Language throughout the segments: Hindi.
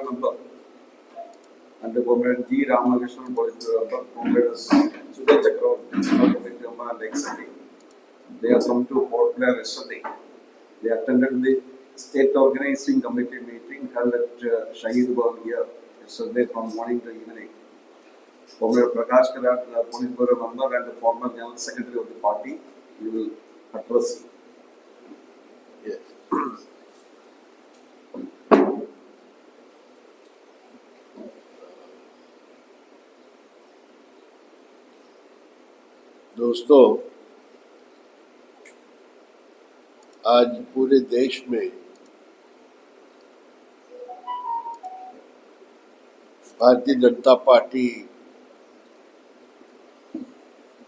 member, and the Comrade G. Ramakrishnan, Politburo member, Comrade Sudhir Chakravarti, Committee member, and ex-MD. They have come to Port Blair yesterday. They attended the state organizing committee meeting held at Shahid Bhavan here yesterday from morning to evening. Comrade Prakash Karat, the Politburo member and the former General Secretary of the party, he will address. Yes. दोस्तों, आज पूरे देश में भारतीय जनता पार्टी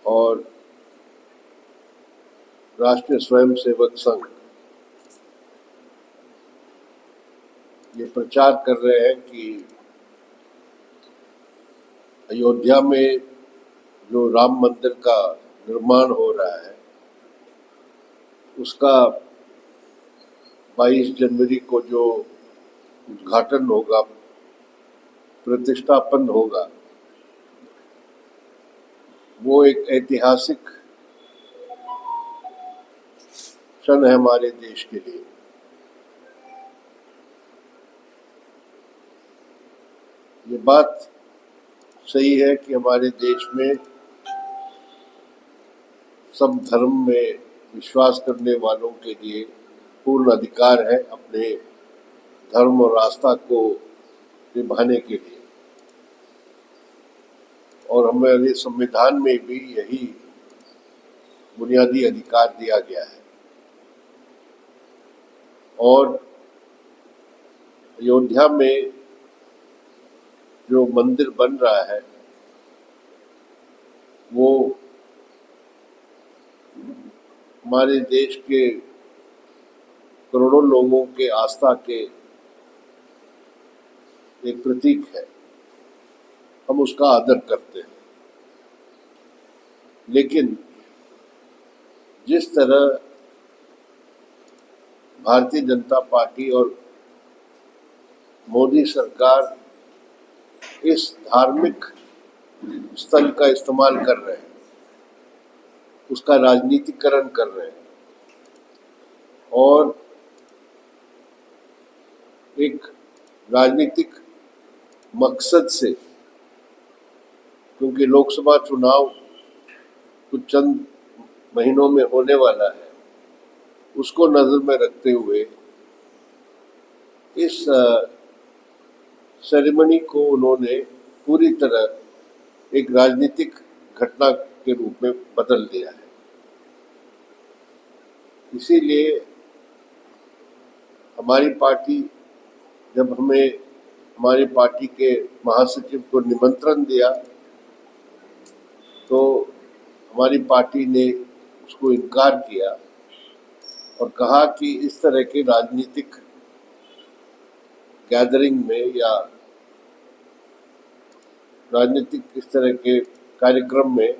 और राष्ट्रीय स्वयंसेवक संघ ये प्रचार कर रहे हैं कि अयोध्या में जो राम मंदिर का निर्माण हो रहा है उसका 22 जनवरी को जो उद्घाटन होगा, प्रतिष्ठापन होगा, वो एक ऐतिहासिक क्षण है हमारे देश के लिए। ये बात सही है कि हमारे देश में सब धर्म में विश्वास करने वालों के लिए पूर्ण अधिकार है अपने धर्म और आस्था को निभाने के लिए, और हमारे संविधान में भी यही बुनियादी अधिकार दिया गया है। और अयोध्या में जो मंदिर बन रहा है वो हमारे देश के करोड़ों लोगों के आस्था के एक प्रतीक है। हम उसका आदर करते हैं, लेकिन जिस तरह भारतीय जनता पार्टी और मोदी सरकार इस धार्मिक स्थल का इस्तेमाल कर रहे हैं, उसका राजनीतिकरण कर रहे हैं और एक राजनीतिक मकसद से, क्योंकि लोकसभा चुनाव कुछ चंद महीनों में होने वाला है, उसको नजर में रखते हुए इस सेरेमनी को उन्होंने पूरी तरह एक राजनीतिक घटना के रूप में बदल दिया है। इसीलिए हमारी पार्टी, जब हमें हमारी पार्टी के महासचिव को निमंत्रण दिया तो हमारी पार्टी ने उसको इनकार किया और कहा कि इस तरह के राजनीतिक गैदरिंग में या राजनीतिक इस तरह के कार्यक्रम में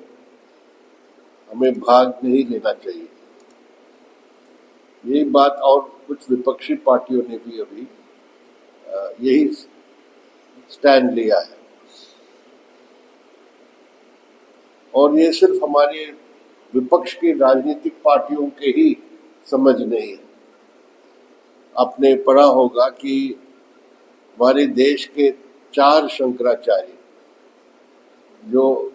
हमें भाग नहीं लेना चाहिए। यही बात और कुछ विपक्षी पार्टियों ने भी अभी यही स्टैंड लिया है, और ये सिर्फ हमारे विपक्ष की राजनीतिक पार्टियों के ही समझ नहीं है। आपने पढ़ा होगा कि हमारे देश के 4 शंकराचार्य, जो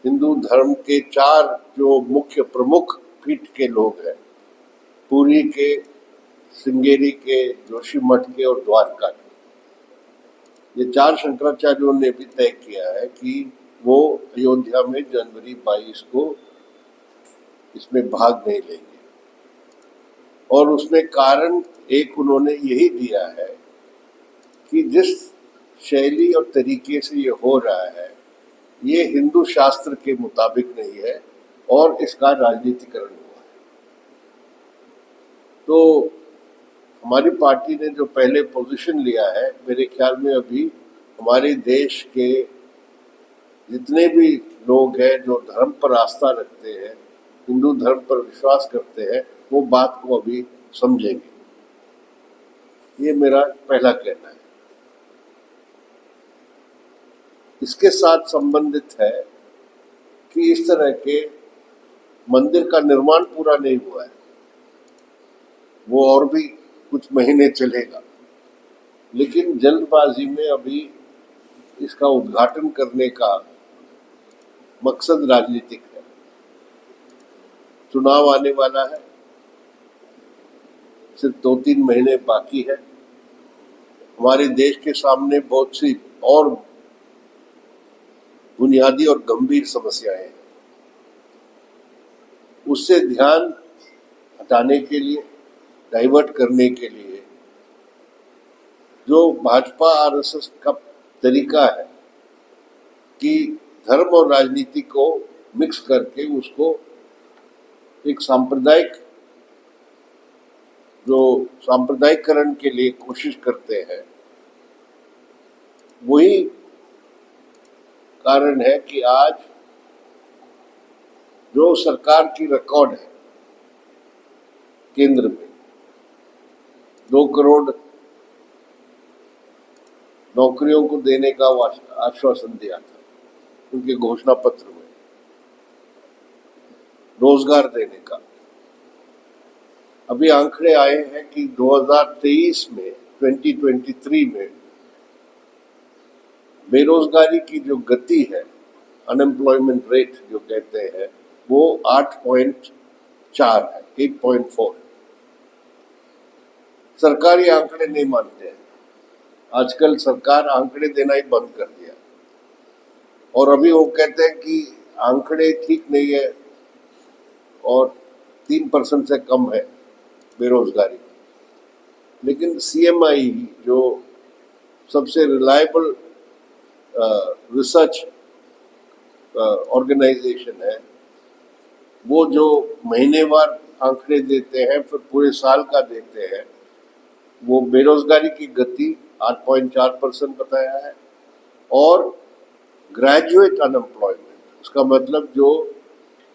हिंदू धर्म के 4 जो मुख्य प्रमुख पीठ के लोग हैं, पुरी के, श्रृंगेरी के, जोशीमठ के और द्वारका के, ये 4 शंकराचार्यों ने भी तय किया है कि वो अयोध्या में जनवरी 22 को इसमें भाग नहीं लेंगे। और उसमें कारण एक उन्होंने यही दिया है कि जिस शैली और तरीके से ये हो रहा है ये हिंदू शास्त्र के मुताबिक नहीं है और इसका राजनीतिकरण हुआ है। तो हमारी पार्टी ने जो पहले पोजीशन लिया है, मेरे ख्याल में अभी हमारे देश के जितने भी लोग हैं जो धर्म पर आस्था रखते हैं, हिंदू धर्म पर विश्वास करते हैं, वो बात को अभी समझेंगे। ये मेरा पहला कहना है। इसके साथ संबंधित है कि इस तरह के मंदिर का निर्माण पूरा नहीं हुआ है, वो और भी कुछ महीने चलेगा, लेकिन जल्दबाजी में अभी इसका उद्घाटन करने का मकसद राजनीतिक है। चुनाव आने वाला है, सिर्फ 2-3 महीने बाकी है। हमारे देश के सामने बहुत सी और बुनियादी और गंभीर समस्याएं हैं। उससे ध्यान हटाने के लिए, डाइवर्ट करने के लिए जो भाजपा आरएसएस का तरीका है कि धर्म और राजनीति को मिक्स करके उसको एक सांप्रदायिकरण के लिए कोशिश करते हैं, वही कारण है कि आज जो सरकार की रिकॉर्ड है केंद्र में 2 करोड़ नौकरियों को देने का आश्वासन दिया था उनके घोषणा पत्र में, रोजगार देने का। अभी आंकड़े आए हैं कि 2023 में 2023 में बेरोजगारी की जो गति है, अनएम्प्लॉयमेंट रेट जो कहते हैं, वो 8.4 है, 8.4। सरकारी आंकड़े नहीं मानते हैं, आजकल सरकार आंकड़े देना ही बंद कर दिया, और अभी वो कहते हैं कि आंकड़े ठीक नहीं है और 3% से कम है बेरोजगारी। लेकिन सीएमआई जो सबसे रिलायबल रिसर्च ऑर्गेनाइजेशन है, वो जो महीनेवार आंकड़े देते हैं फिर पूरे साल का देते हैं, वो बेरोजगारी की गति 8.4% बताया है, और ग्रेजुएट अनएम्प्लॉयमेंट, उसका मतलब जो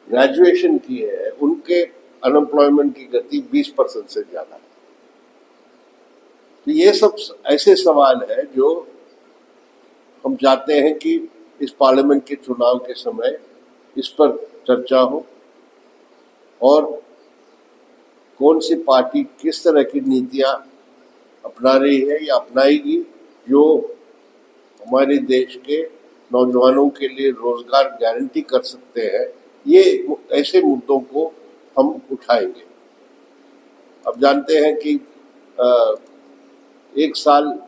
ग्रेजुएशन किए हैं उनके अनएम्प्लॉयमेंट की गति 20% से ज्यादा है। तो ये सब ऐसे सवाल है जो हम चाहते हैं कि इस पार्लियामेंट के चुनाव के समय इस पर चर्चा हो, और कौन सी पार्टी किस तरह की नीतियां अपना रही है या अपनाएगी जो हमारे देश के नौजवानों के लिए रोजगार गारंटी कर सकते हैं, ये ऐसे मुद्दों को हम उठाएंगे। अब जानते हैं कि 1 साल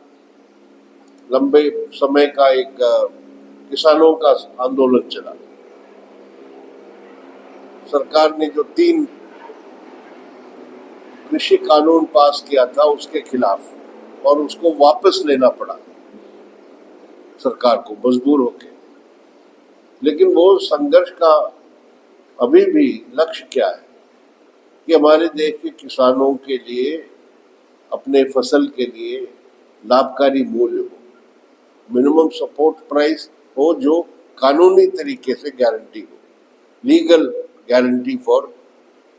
लंबे समय का एक किसानों का आंदोलन चला। सरकार ने जो 3 कृषि कानून पास किया था उसके खिलाफ, और उसको वापस लेना पड़ा सरकार को मजबूर होके। लेकिन वो संघर्ष का अभी भी लक्ष्य क्या है कि हमारे देश के किसानों के लिए अपने फसल के लिए लाभकारी मूल्य हो, मिनिमम सपोर्ट प्राइस हो जो कानूनी तरीके से गारंटी हो, legal guarantee for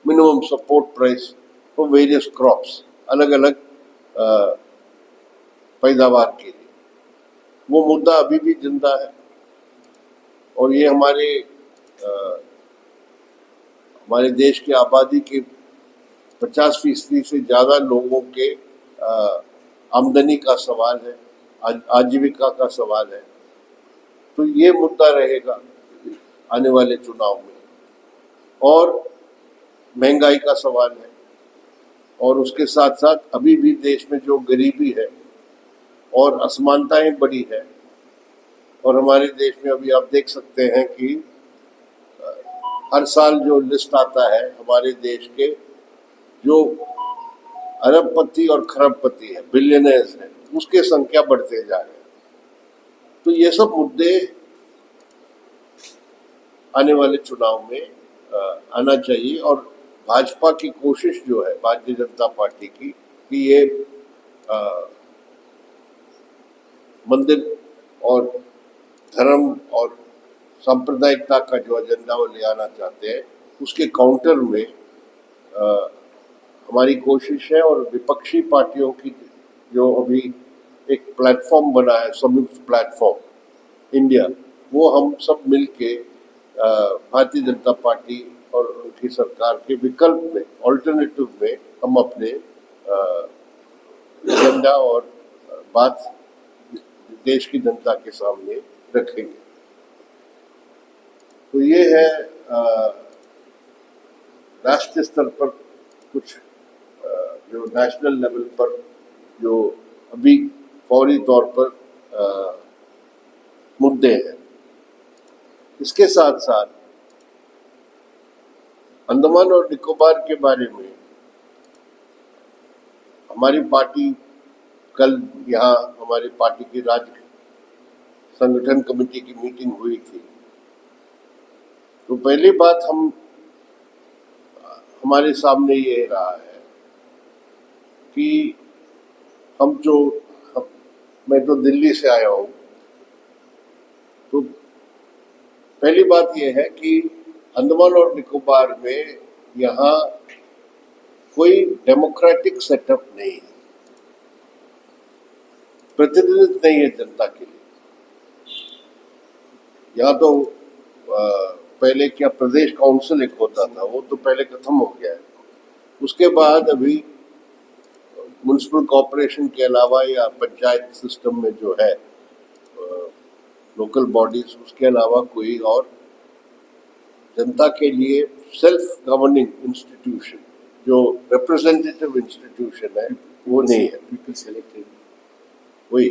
minimum support price for various crops, अलग अलग पैदावार के लिए। वो मुद्दा अभी भी जिंदा है, और ये हमारे देश की आबादी के 50% से ज़्यादा लोगों के आमदनी का सवाल है, आजीविका का सवाल है। तो ये मुद्दा रहेगा आने वाले चुनाव में, और महंगाई का सवाल है, और उसके साथ साथ अभी भी देश में जो गरीबी है और असमानताएं बढ़ी है, और हमारे देश में अभी आप देख सकते हैं कि हर साल जो लिस्ट आता है हमारे देश के जो अरबपति और खरबपति है, बिलियनर्स हैं, उसके संख्या बढ़ते जा रहे हैं। तो ये सब मुद्दे आने वाले चुनाव में आना चाहिए, और भाजपा की कोशिश जो है, भारतीय जनता पार्टी की, कि ये मंदिर और धर्म और सांप्रदायिकता का जो एजेंडा वो ले आना चाहते हैं, उसके काउंटर में हमारी कोशिश है। और विपक्षी पार्टियों की जो अभी एक प्लेटफॉर्म बना है, संयुक्त प्लेटफॉर्म, इंडिया, वो हम सब मिलके भारतीय जनता पार्टी और उनकी सरकार के विकल्प में, ऑल्टरनेटिव में हम अपने एजेंडा और बात देश की जनता के सामने रखेंगे। तो ये है राष्ट्रीय स्तर पर कुछ जो नेशनल लेवल पर जो अभी फौरी तौर पर मुद्दे हैं। इसके साथ साथ अंडमान और निकोबार के बारे में हमारी पार्टी कल यहाँ हमारी पार्टी की राज्य संगठन कमेटी की मीटिंग हुई थी। तो पहली बात हमारे सामने ये रहा है कि मैं तो दिल्ली से आया हूँ, तो पहली बात ये है कि अंडमान और निकोबार में यहाँ कोई डेमोक्रेटिक सेटअप नहीं है, प्रतिनिधित्व नहीं है जनता के लिए। यहाँ तो पहले क्या प्रदेश काउंसिल एक होता था, वो तो पहले खत्म हो गया है। उसके बाद अभी म्युनिसिपल कॉर्पोरेशन के अलावा या पंचायत सिस्टम में जो है लोकल बॉडीज, उसके अलावा कोई और जनता के लिए सेल्फ गवर्निंग इंस्टीट्यूशन जो रिप्रेजेंटेटिव इंस्टीट्यूशन है वो नहीं है। पीपल सेलेक्टेड, वही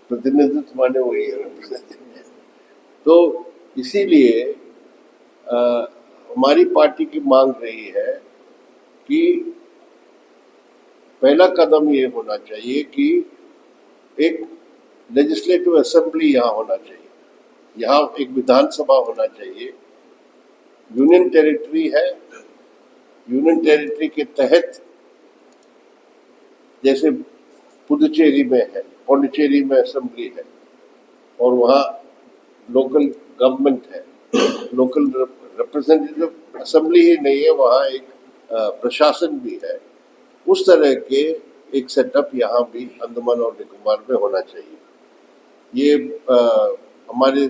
प्रतिनिधित्व माने वही है, रिप्रेजेंटेटिव। तो इसीलिए हमारी पार्टी की मांग रही है कि पहला कदम ये होना चाहिए कि एक लेजिस्लेटिव असेंबली यहाँ होना चाहिए, यहाँ एक विधानसभा होना चाहिए। यूनियन टेरिटरी है, यूनियन टेरिटरी के तहत जैसे पुदुचेरी में है, पौंडीचेरी में असेंबली है और वहाँ लोकल गवर्नमेंट है, लोकल रिप्रेजेंटेटिव असेंबली ही नहीं है, वहाँ एक प्रशासन भी है। उस तरह के एक सेटअप यहाँ भी अंडमान और निकोबार में होना चाहिए। ये हमारे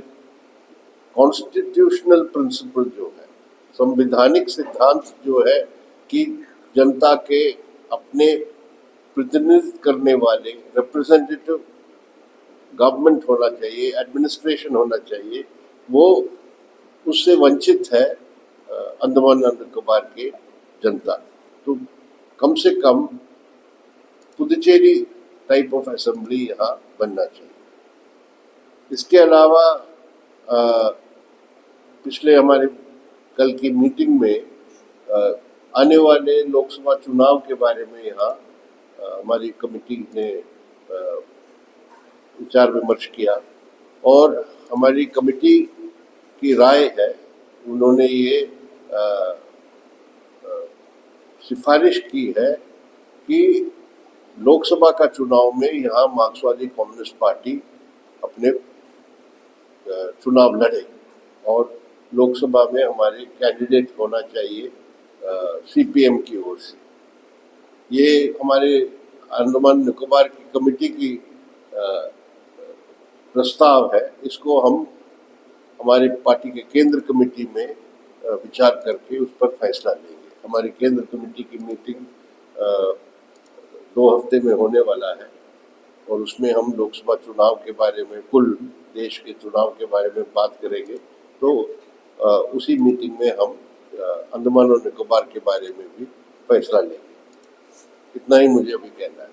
कॉन्स्टिट्यूशनल प्रिंसिपल जो है, संवैधानिक सिद्धांत जो है कि जनता के अपने प्रतिनिधित्व करने वाले रिप्रेजेंटेटिव गवर्नमेंट होना चाहिए, एडमिनिस्ट्रेशन होना चाहिए, वो उससे वंचित है अंडमान और निकोबार के जनता। तो कम से कम पुदुचेरी टाइप ऑफ असेंबली यहाँ बनना चाहिए। इसके अलावा पिछले हमारे कल की मीटिंग में आने वाले लोकसभा चुनाव के बारे में यहाँ हमारी कमेटी ने विचार विमर्श किया और हमारी कमेटी की राय है, उन्होंने ये सिफारिश की है कि लोकसभा का चुनाव में यहाँ मार्क्सवादी कम्युनिस्ट पार्टी अपने चुनाव लड़े और लोकसभा में हमारे कैंडिडेट होना चाहिए सीपीएम की ओर से। ये हमारे अंडमान निकोबार की कमेटी की प्रस्ताव है, इसको हम हमारी पार्टी के केंद्र कमेटी में विचार करके उस पर फैसला लेंगे। हमारी केंद्र कमेटी की मीटिंग 2 हफ्ते में होने वाला है और उसमें हम लोकसभा चुनाव के बारे में, कुल देश के चुनाव के बारे में बात करेंगे। तो उसी मीटिंग में हम अंडमान और निकोबार के बारे में भी फैसला लेंगे। इतना ही मुझे अभी कहना है।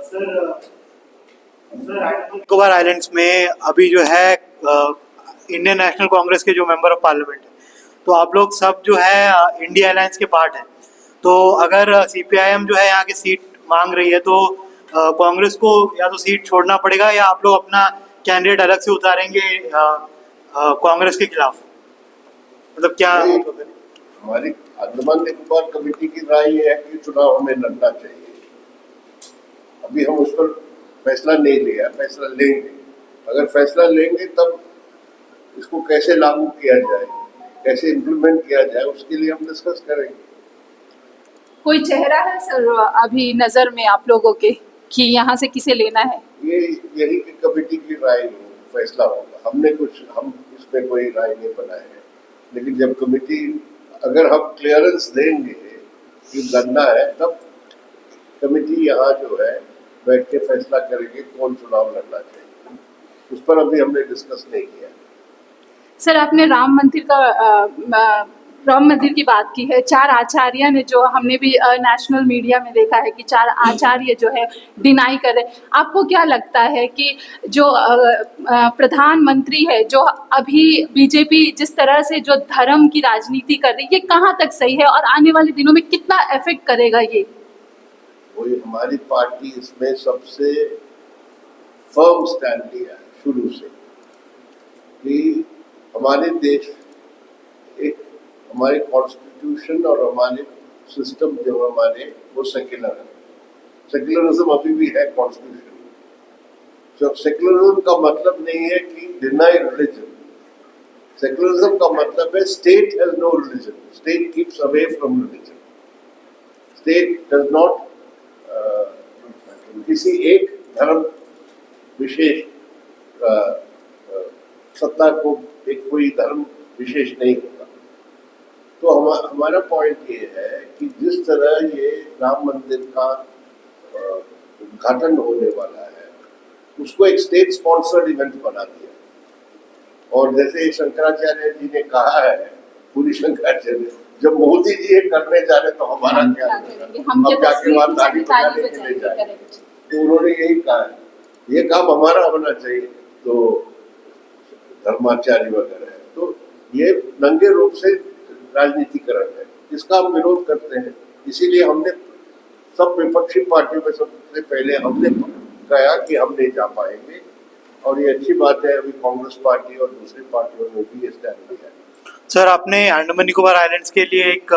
सर निकोबार आइलैंड्स में अभी जो है इंडियन नेशनल कांग्रेस के जो मेंबर ऑफ पार्लियामेंट है, तो आप लोग सब जो है इंडिया अलायंस के पार्ट हैं। तो अगर सीपीआईएम जो है यहाँ की सीट मांग रही है तो कांग्रेस को या तो सीट छोड़ना पड़ेगा या आप लोग अपना कैंडिडेट अलग से उतारेंगे कांग्रेस के खिलाफ, मतलब क्या? हमारी अंडमान निकोबार कमेटी की राय ये है कि चुनाव हमें लड़ना चाहिए। अभी हम उस पर फैसला नहीं लिया, फैसला लेंगे। अगर फैसला लेंगे तब इसको कैसे लागू किया जाए, कैसे इम्प्लीमेंट किया जाए, उसके लिए हम डिस्कस करेंगे। कोई चेहरा है सर अभी नजर में आप लोगों के? कि यहाँ से किसे लेना है? ये यही की कमेटी की राय फैसला होगा। हम इसमें कोई राय नहीं बनाए हैं, लेकिन जब कमेटी, अगर हम क्लियरेंस देंगे कि लड़ना है, तब कमेटी यहाँ जो है बैठ के फैसला करेंगे कौन चुनाव लड़ना चाहिए। उस पर अभी हमने डिस्कस नहीं किया। सर, आपने राम मंदिर की बात की है। 4 आचार्य ने, जो हमने भी नेशनल मीडिया में देखा है कि 4 आचार्य जो है डिनाई कर रहे हैं। आपको क्या लगता है कि जो प्रधानमंत्री है, जो अभी बीजेपी जिस तरह से जो धर्म की राजनीति कर रही है, ये कहाँ तक सही है और आने वाले दिनों में कितना इफेक्ट करेगा ये? वही हमारी पार्टी इसमें सबसे फर्म स्टैंड लिया है शुरू से कि हमारे देश, एक हमारे कॉन्स्टिट्यूशन और हमारे सिस्टम जो हमारे, वो सेक्युलर है। सेक्युलरिज्म अभी भी है कॉन्स्टिट्यूशन। तो सेक्युलरिज्म का मतलब नहीं है कि डिनाई रिलीजन। सेक्युलरिज्म का मतलब है state has no religion, state keeps away from religion. State does not किसी एक धर्म विशेष सत्ता को, एक कोई धर्म विशेष नहीं होगा। तो हमारा पॉइंट ये है कि जिस तरह ये राम मंदिर का उद्घाटन होने वाला है, उसको एक स्टेट स्पॉन्सर्ड इवेंट बना दिया। और जैसे शंकराचार्य जी ने कहा है, पूरी शंकराचार्य, जब मोदी जी ये करने जा रहे तो हमारा क्या करेंगे, हम जाके वहां ताली बजाने के लिए जाएंगे। तो उन्होंने यही कहा है, ये काम हमारा होना चाहिए। तो धर्माचार्य वगैरह है, तो ये नंगे रूप से राजनीतिकरण है, इसका हम विरोध करते हैं। इसीलिए हमने सब विपक्षी पार्टियों में सबसे पहले हमने कहा कि हम नहीं जा पाएंगे। और ये अच्छी बात है, अभी कांग्रेस पार्टी और दूसरी पार्टियों ने भी स्टैंड लिया है। सर, आपने अंडमान निकोबार आइलैंड्स के लिए एक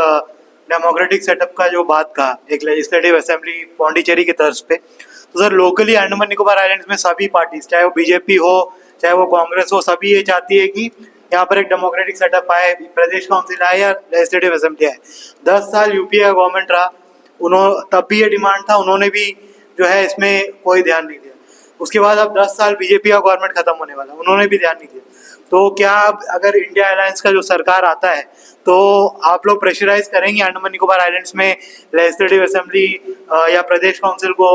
डेमोक्रेटिक सेटअप का जो बात कहा, एक लेजिस्लेटिव असेंबली पौंडीचेरी की तर्ज पे, तो sir locally Andaman Nicobar islands में सभी पार्टीज, चाहे वो बीजेपी हो चाहे वो कांग्रेस हो, सभी ये चाहती है कि यहाँ पर एक डेमोक्रेटिक सेटअप आए, प्रदेश काउंसिल आए या लेजिस्लेटिव असेंबली आए। 10 साल यूपीए का गवर्नमेंट रहा, तब भी ये डिमांड था, उन्होंने भी जो है इसमें कोई ध्यान नहीं दिया। उसके बाद अब 10 साल बीजेपी का गवर्नमेंट खत्म होने वाला, उन्होंने भी ध्यान नहीं दिया। तो क्या अब अगर इंडिया अलायंस का जो सरकार आता है, तो आप लोग प्रेशराइज करेंगे अंडमान निकोबार आइलैंड्स में लेजिस्लेटिव असेंबली या प्रदेश काउंसिल को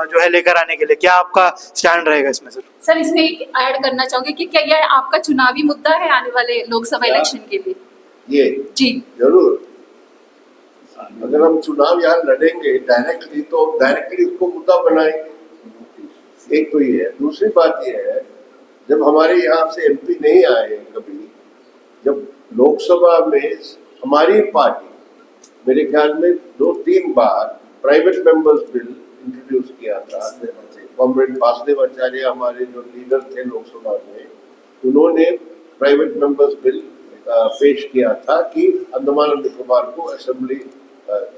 जो है लेकर आने के लिए? क्या आपका स्टैंड रहेगा इसमें सर? सर, इसमें एक ऐड करना चाहूंगी कि क्या यह आपका चुनावी मुद्दा है आने वाले लोकसभा इलेक्शन के लिए? ये जी जरूर। अगर हम चुनाव यहाँ लड़ेंगे डायरेक्टली, तो डायरेक्टली उसको मुद्दा बनाएंगे। एक तो ये है। दूसरी बात ये है, जब हमारे यहाँ से एमपी नहीं आए कभी, जब लोकसभा में हमारी पार्टी मेरे ख्याल में 2-3 बार प्राइवेट मेंबर्स बिल इंट्रोड्यूस किया था। कॉमरेड वासुदेव आचार्य हमारे जो लीडर थे लोकसभा में, उन्होंने प्राइवेट मेंबर्स बिल पेश किया था कि अंडमान और निकोबार को असेंबली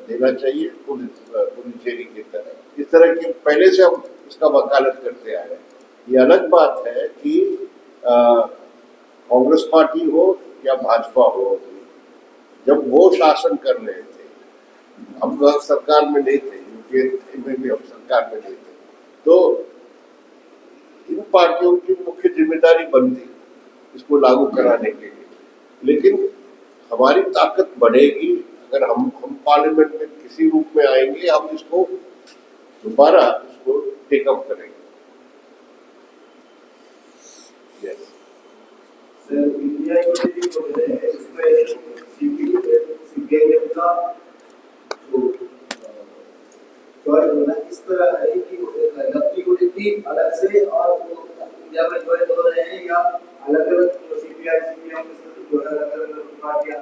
देना चाहिए पुडुचेरी की तरह। इस तरह की पहले से हम इसका वकालत करते आए हैं। ये अलग बात है कि कांग्रेस पार्टी हो या भाजपा हो, जब वो शासन कर रहे थे, हम सरकार में नहीं थे, यूपीए में भी हम सरकार में नहीं थे, तो इन पार्टियों की मुख्य जिम्मेदारी बनती इसको लागू कराने के लिए। लेकिन हमारी ताकत बढ़ेगी अगर हम पार्लियामेंट में किसी रूप में आएंगे, हम इसको दोबारा इसको टेकअप करेंगे। सर, इंडिया यूनिटी जो है, इसमें सीपीआईएम का जो होना इस तरह है कि लक्ष्मी यूनिटी अलग से और इंडिया में ज्वाइन हो रहे हैं, या अलग अलग सीपीआई सीपीएम के साथ जो है अलग अलग पार्टियां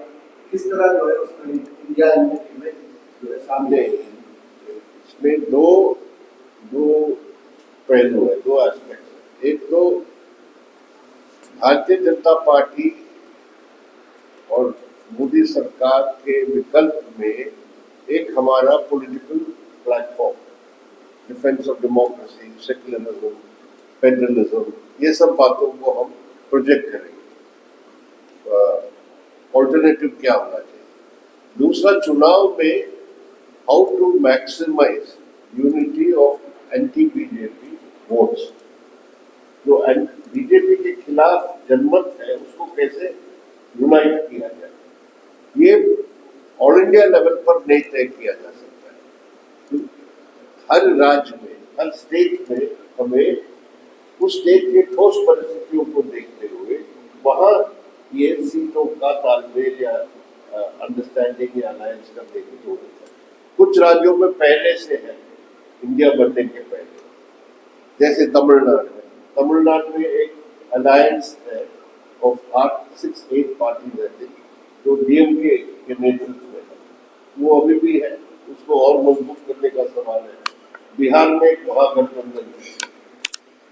किस तरह जो है उसमें इंडिया यूनिटी में जो है सामने? इसमें दो पहलू है, 2 एस्पेक्ट। एक तो भारतीय जनता पार्टी और मोदी सरकार के विकल्प में एक हमारा political platform, defence of democracy, secularism, federalism, ये सब बातों को हम प्रोजेक्ट करेंगे। ऑल्टरनेटिव क्या होना चाहिए। दूसरा, चुनाव में how to maximise unity of anti हर राज्य में, हर स्टेट में हमें उस स्टेट के ठोस परिस्थितियों को देखते हुए वहाँ ये सीटों का तालमेल या अंडरस्टैंडिंग या अलायंस करने की जरूरत है। कुछ राज्यों में पहले से है, इंडिया बनने के पहले, जैसे तमिलनाडु में एक अलायंस है ऑफ 6-8 पार्टीज रहते जो डीएमके के नेतृत्व में है, वो अभी भी है, उसको और मजबूत करने का सवाल है। बिहार में एक महागठबंधन है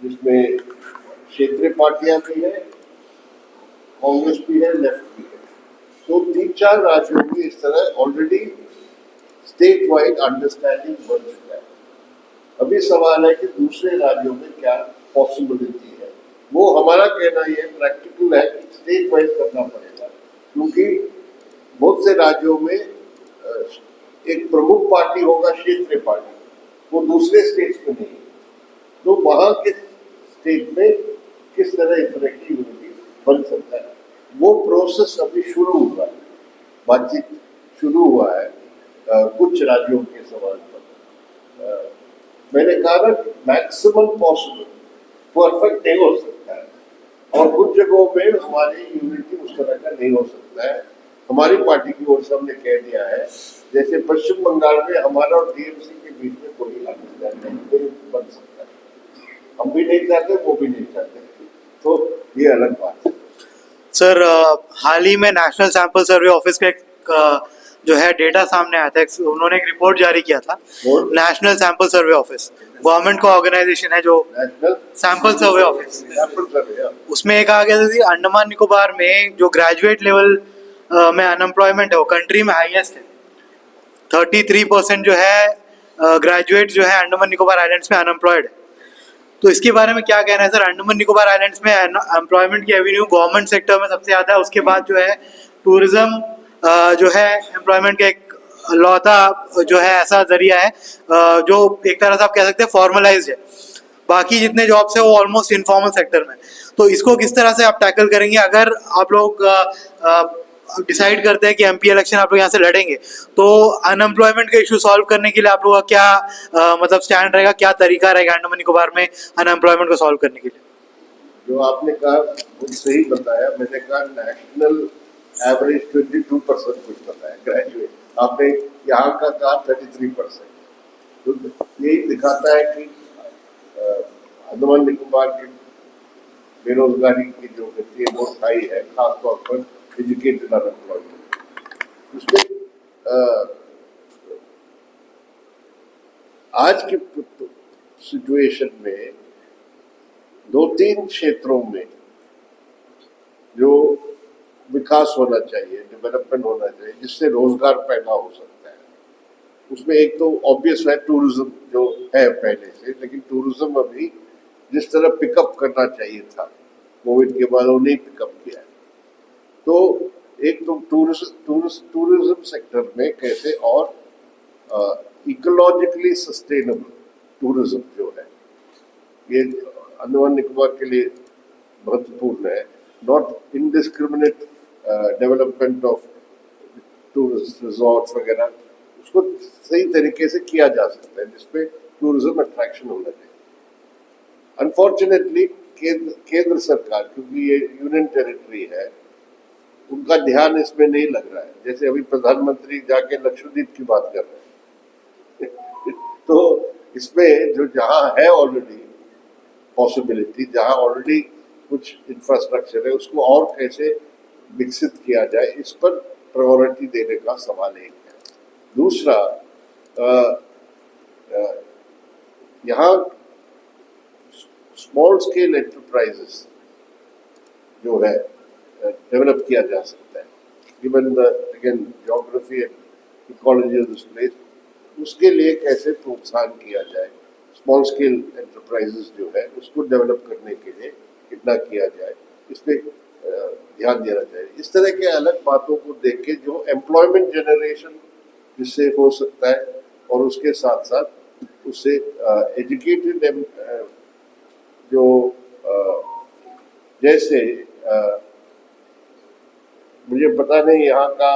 जिसमें क्षेत्रीय पार्टियां भी है, कांग्रेस भी है, लेफ्ट भी है। तो 3-4 राज्यों में इस तरह ऑलरेडी स्टेट वाइड अंडरस्टैंडिंग बन चुका है। अभी सवाल है कि दूसरे राज्यों में क्या पॉसिबिलिटी है। वो हमारा कहना ये प्रैक्टिकल है कि स्टेट वाइड करना पड़ेगा, क्योंकि बहुत से राज्यों में एक प्रमुख पार्टी होगा क्षेत्रीय पार्टी, वो दूसरे स्टेट्स में नहीं, तो वहाँ के स्टेट में किस तरह इस तरह की यूनिटी बन सकता है, वो प्रोसेस अभी शुरू हुआ है, बातचीत शुरू हुआ है कुछ राज्यों के सवाल पर। मैंने कहा ना मैक्सिमम पॉसिबल परफेक्ट नहीं हो सकता है, और कुछ जगहों में हमारी यूनिटी उस तरह का नहीं हो सकता है। हमारी पार्टी की ओर से हमने कह दिया है, जैसे पश्चिम बंगाल में हमारा और टीएमसी के बीच में कोई अंडरस्टैंडिंग नहीं बन सकता है, हम भी नहीं चाहते, वो भी नहीं चाहते, तो ये अलग बात है। सर हाल ही में नेशनल सैंपल सर्वे ऑफिस का एक जो है डेटा सामने आया था, उन्होंने एक रिपोर्ट जारी किया था। National sample survey office government का ऑर्गेनाइजेशन है जो national sample survey office, sample survey, उसमें एक आ गया था कि अंडमान निकोबार में जो ग्रेजुएट लेवल में अनएम्प्लॉयमेंट है वो कंट्री में हाईएस्ट है। 33% जो है ग्रेजुएट जो है अंडमान निकोबार आइलैंड्स में अनएम्प्लॉयड है। तो इसके बारे में क्या कहना है सर? अंडमान निकोबार आइलैंड्स में एम्प्लॉयमेंट की एवेन्यू गवर्नमेंट सेक्टर में सबसे ज़्यादा है, उसके बाद जो है टूरिज्म जो है एम्प्लॉयमेंट का एक लौता जो है ऐसा जरिया है जो एक तरह से आप कह सकते हैं फॉर्मलाइज्ड है। बाकी जितने जॉब्स है वो ऑलमोस्ट इनफॉर्मल सेक्टर में। तो इसको किस तरह से आप टैकल करेंगे अगर आप लोग डिसाइड करते हैं कि एमपी इलेक्शन आप लोग यहाँ से लड़ेंगे, तो अनएम्प्लॉयमेंट का इशू सॉल्व करने के लिए आप लोगों का क्या मतलब स्टैंड रहेगा, क्या तरीका रहेगा अंडमान निकोबार में अनएम्प्लॉयमेंट को सॉल्व करने के लिए? जो आपने कहा वो सही बताया। मैंने कहा नेशनल एवरेज 22% कुछ बताया ग्रेजुएट, आपने यहाँ का कहा 33%। तो यही दिखाता है कि अंडमान निकोबार की बेरोजगारी की जो गति है वो हाई है, खासतौर पर एजुकेटेड अनएम्प्लॉयमेंट। उसमें आज की सिचुएशन में 2-3 क्षेत्रों में जो विकास होना चाहिए, डेवलपमेंट होना चाहिए, जिससे रोजगार पैदा हो सकता है, उसमें एक तो ऑब्वियस है टूरिज्म जो है पहले से, लेकिन टूरिज्म अभी जिस तरह पिकअप करना चाहिए था कोविड के बाद वो नहीं पिकअप किया है। तो एक तो टूरिज्म सेक्टर में कैसे और इकोलॉजिकली सस्टेनेबल टूरिज्म जो है ये अंडमान निकोबार के लिए महत्वपूर्ण है। Not indiscriminate development of tourist resorts वगैरह, उसको सही तरीके से किया जा सकता है जिसपे टूरिज्म अट्रैक्शन होना चाहिए। अनफॉर्चुनेटली केंद्र सरकार, क्योंकि ये यूनियन टेरिटरी है, उनका ध्यान इसमें नहीं लग रहा है। जैसे अभी प्रधानमंत्री जाके लक्षद्वीप की बात कर रहे हैं तो इसमें जो जहाँ है ऑलरेडी पॉसिबिलिटी, जहाँ ऑलरेडी कुछ इंफ्रास्ट्रक्चर है, उसको और कैसे विकसित किया जाए, इस पर प्रायोरिटी देने का सवाल एक है। दूसरा, यहाँ स्मॉल स्केल एंटरप्राइजेस जो है डेवलप किया जा सकता है, given the again geography and ecology of this place. उसके लिए कैसे प्रोत्साहन किया जाए, स्मॉल स्केल एंटरप्राइजेस जो है उसको डेवलप करने के लिए कितना किया जाए, इस पर ध्यान देना चाहिए। इस तरह के अलग बातों को देख के जो एम्प्लॉयमेंट जनरेशन जिससे हो सकता है, और उसके साथ साथ उससे एजुकेटेड जो जैसे मुझे पता नहीं यहाँ का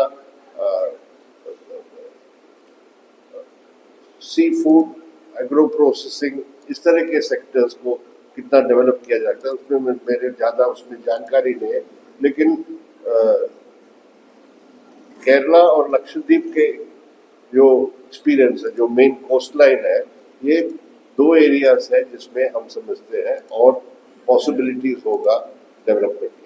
सी फूड एग्रो प्रोसेसिंग, इस तरह के सेक्टर्स को कितना डेवलप किया जाता है उसमें मेरे ज़्यादा उसमें जानकारी नहीं है, लेकिन केरला और लक्षद्वीप के जो एक्सपीरियंस है, जो मेन कोस्ट लाइन है, ये दो एरियाज है जिसमें हम समझते हैं और पॉसिबिलिटीज होगा डेवलपमेंट की।